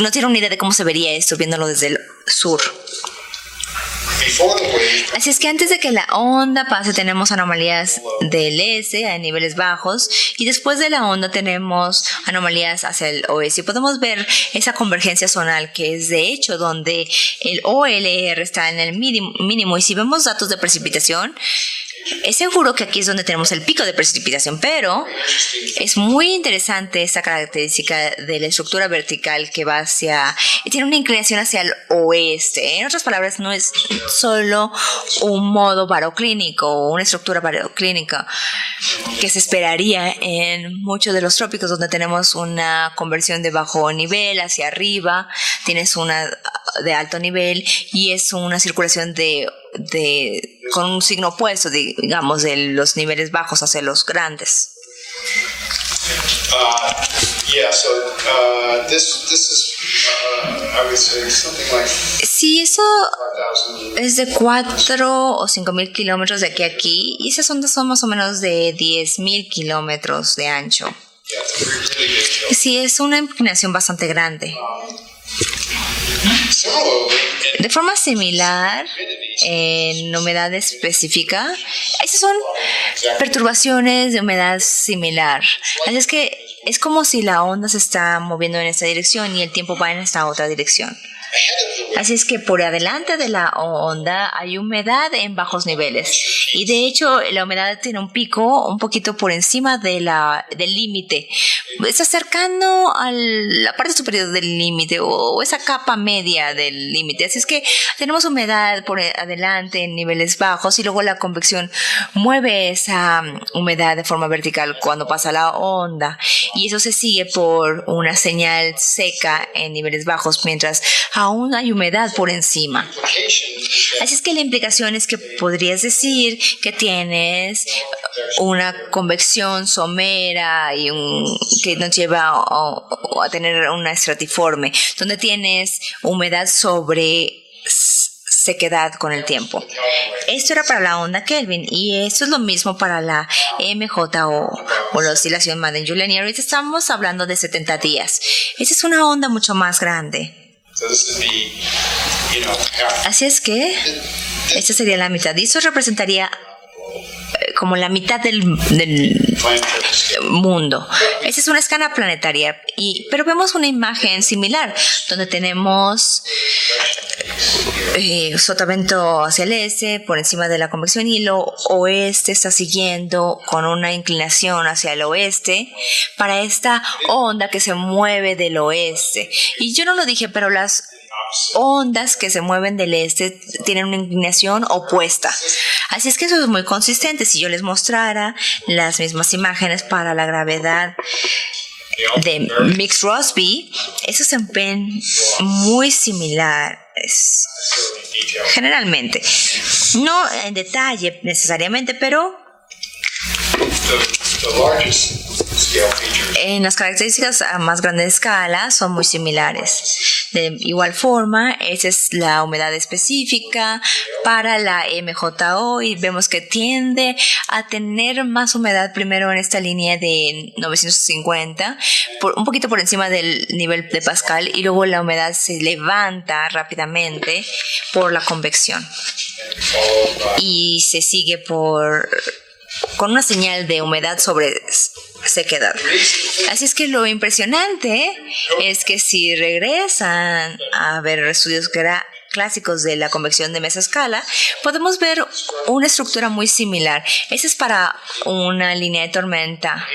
No tiene una idea de cómo se vería esto viéndolo desde el sur. Before the wave, Así es que antes de que la onda pase tenemos anomalías del este a niveles bajos y después de la onda tenemos anomalías hacia el oeste. Y podemos ver esa convergencia zonal que es de hecho donde el OLR está en el mínimo y si vemos datos de precipitación es seguro que aquí es donde tenemos el pico de precipitación, pero es muy interesante esta característica de la estructura vertical que va tiene una inclinación hacia el oeste. En otras palabras, no es solo un modo baroclínico o una estructura baroclínica que se esperaría en muchos de los trópicos donde tenemos una conversión de bajo nivel hacia arriba, tienes una de alto nivel y es una circulación con un signo opuesto, digamos, de los niveles bajos hacia los grandes. yeah, so this is, I would say, something like Sí, eso 5,000. es de 4 o 5,000 kilómetros de aquí a aquí y esas ondas son más o menos de 10,000 kilómetros de ancho. Yeah, it's a really big deal. Sí, es una inclinación bastante grande. Similarly, in De forma similar, en humedad específica, esas son perturbaciones de humedad similar. Así es que es como si la onda se está moviendo en esta dirección y el tiempo va en esta otra dirección. Así es que por adelante de la onda hay humedad en bajos niveles. Y de hecho la humedad tiene un pico un poquito por encima del límite. Está cercano a la parte superior del límite o esa capa media del límite. Así es que tenemos humedad por adelante en niveles bajos y luego la convección mueve esa humedad de forma vertical cuando pasa la onda. Y eso se sigue por una señal seca en niveles bajos mientras aún hay humedad por encima. Así es que la implicación es que podrías decir que tienes una convección somera y que nos lleva a tener una estratiforme, donde tienes humedad sobre sequedad con el tiempo. Esto era para la onda Kelvin y esto es lo mismo para la MJO o la oscilación Madden-Julian y ahorita estamos hablando de 70 días. Esta es una onda mucho más grande. so this would be, half. Así es que esta sería la mitad y eso representaría como la mitad del Planetary scale. mundo. Esa es una escala planetaria, pero vemos una imagen similar donde tenemos sotavento hacia el este por encima de la convección y lo oeste está siguiendo con una inclinación hacia el oeste para esta onda que se mueve del oeste. Y yo no lo dije, pero las ondas que se mueven del este tienen una inclinación opuesta. Así es que eso es muy consistente. Si yo les mostrara las mismas imágenes para la gravedad de Mix-Rossby, esos se ven muy similares. Generalmente. No en detalle necesariamente, pero en las características a más grande escala son muy similares. De igual forma, esa es la humedad específica para la MJO y vemos que tiende a tener más humedad primero en esta línea de 950, un poquito por encima del nivel de Pascal, y luego la humedad se levanta rápidamente por la convección y se sigue con una señal de humedad sobre sequedad. Así es que lo impresionante es que si regresan a ver estudios clásicos de la convección de mesoscala, podemos ver una estructura muy similar. Esa es para una línea de tormenta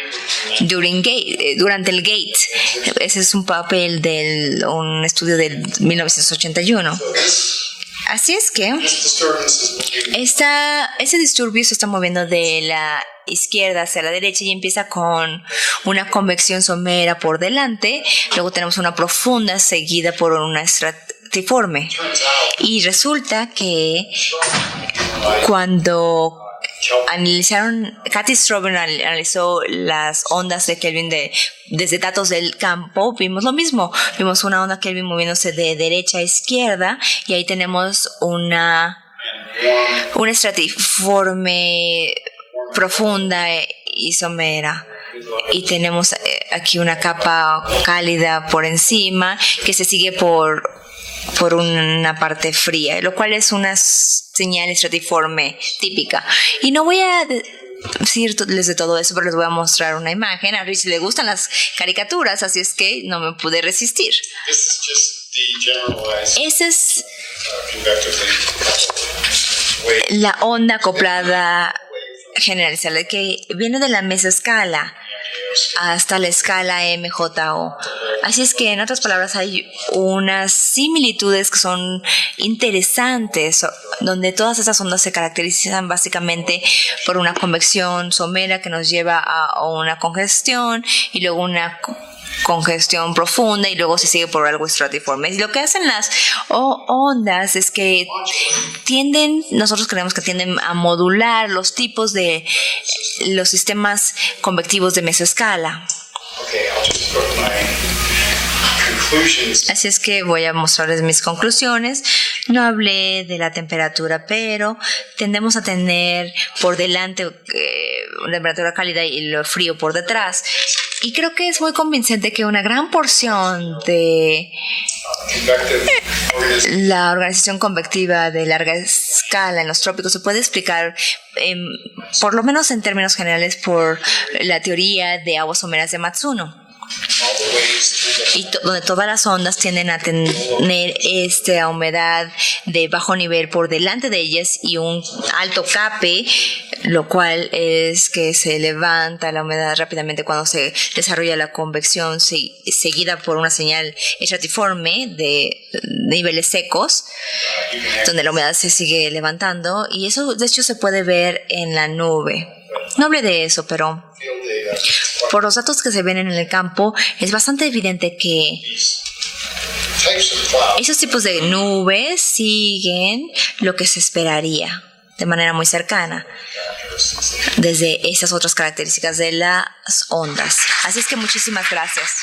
durante el gate. Ese es un papel de un estudio del 1981. Así es que ese disturbio se está moviendo de la izquierda hacia la derecha y empieza con una convección somera por delante, luego tenemos una profunda seguida por una estratiforme, y resulta que cuando Cathy Strobel analizó las ondas de Kelvin desde datos del campo, vimos lo mismo. Vimos una onda Kelvin moviéndose de derecha a izquierda, y ahí tenemos una estratiforme profunda y somera. Y tenemos aquí una capa cálida por encima que se sigue por una parte fría, lo cual es una señal estratiforme típica. Y no voy a decirles de todo eso, pero les voy a mostrar una imagen. A Rich le gustan las caricaturas, así es que no me pude resistir. Esa es la onda acoplada generalizada que viene de la mesoscala hasta la escala MJO. Así es que, en otras palabras, hay unas similitudes que son interesantes, donde todas esas ondas se caracterizan básicamente por una convección somera que nos lleva a una congestión, y luego una congestión profunda, y luego se sigue por algo estratiforme. Y lo que hacen las ondas es que nosotros creemos que tienden a modular los tipos de los sistemas convectivos de mesoescala. Así es que voy a mostrarles mis conclusiones. No hablé de la temperatura, pero tendemos a tener por delante una temperatura cálida y lo frío por detrás. Y creo que es muy convincente que una gran porción de la organización convectiva de larga escala en los trópicos se puede explicar, por lo menos en términos generales, por la teoría de aguas someras de Matsuno, y donde todas las ondas tienden a tener esta humedad de bajo nivel por delante de ellas y un alto cape, lo cual es que se levanta la humedad rápidamente cuando se desarrolla la convección, seguida por una señal estratiforme de niveles secos, donde la humedad se sigue levantando, y eso de hecho se puede ver en la nube. No hablé de eso, pero por los datos que se ven en el campo es bastante evidente que esos tipos de nubes siguen lo que se esperaría de manera muy cercana desde esas otras características de las ondas. Así es que muchísimas gracias.